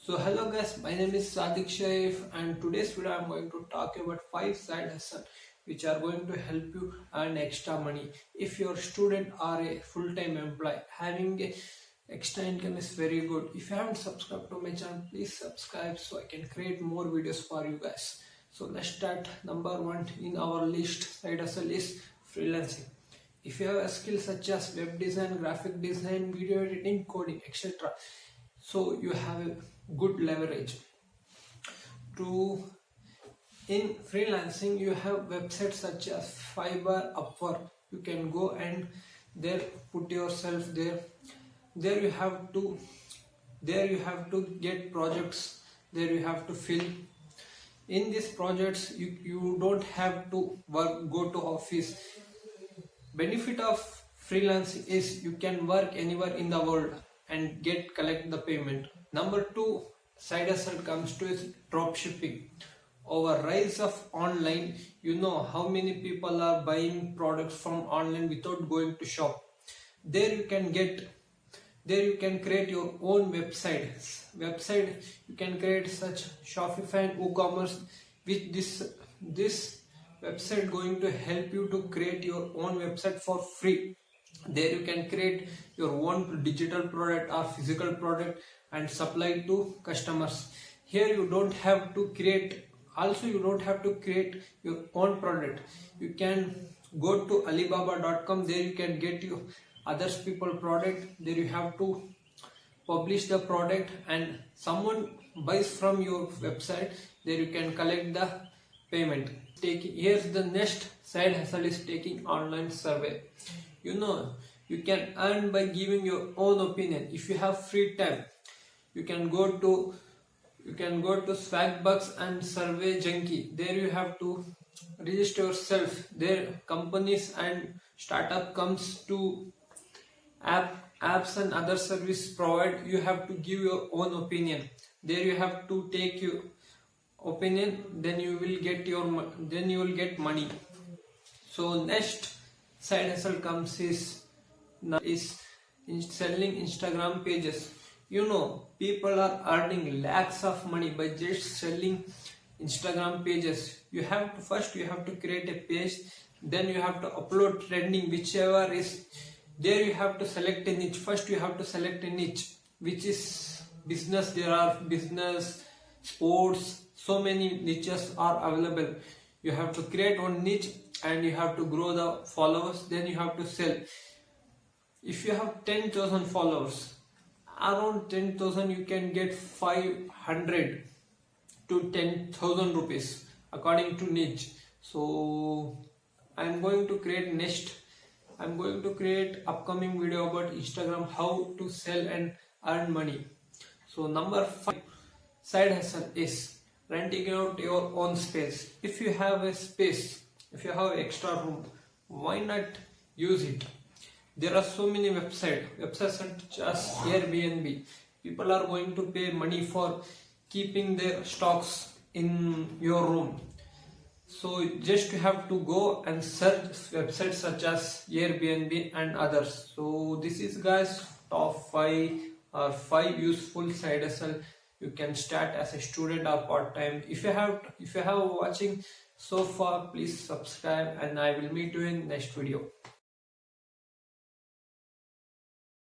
So hello guys, my name is Sadiq Shaif and today's video I am going to talk about 5 side hustles which are going to help you earn extra money. If you're a student or a full-time employee, having a extra income is very good. If you haven't subscribed to my channel, please subscribe so I can create more videos for you guys. So let's start. Number 1 in our list side hustle is freelancing. If you have a skill such as web design, graphic design, video editing, coding, etc., so you have a good leverage to in freelancing. You have websites such as Fiverr, Upwork. You can go and there put yourself there. There you have to get projects. There you have to fill in these projects. You don't have to go to office. Benefit of freelancing is you can work anywhere in the world and collect the payment. Number 2 side hustle comes to is drop shipping. Over rise of online, you know how many people are buying products from online without going to shop. There you can create your own website. You can create such Shopify and WooCommerce. With this website going to help you to create your own website for free. There you can create your own digital product or physical product and supply to customers. Here you don't have to create your own product. You can go to alibaba.com. There you can get your others people product. There you have to publish the product and someone buys from your website. There you can collect the payment. Here's the next side hustle is taking online survey. You know you can earn by giving your own opinion. If you have free time, you can go to Swagbucks and Survey Junkie. There you have to register yourself. There companies and startup comes to apps and other service provide. You have to give your own opinion. There you have to take your opinion, then you will get money. So next side hustle comes is selling Instagram pages. You know people are earning lakhs of money by just selling Instagram pages. You have to create a page, then you have to upload trending whichever is there. You have to select a niche. First you have to select a niche which is business. There are business, sports, so many niches are available. You have to create one niche and you have to grow the followers, then you have to sell. If you have 10,000 followers, around 10,000 you can get 500 to 10,000 rupees according to niche. So I'm going to create upcoming video about Instagram, how to sell and earn money. So number 5 side hustle is renting out your own space. If you have a space, if you have extra room, why not use it? There are so many websites such as Airbnb. People are going to pay money for keeping their stocks in your room. So just you have to go and search websites such as Airbnb and others. So this is guys top 5 or 5 useful side hustle you can start as a student or part-time. If you have watching so far, please subscribe and I will meet you in next video.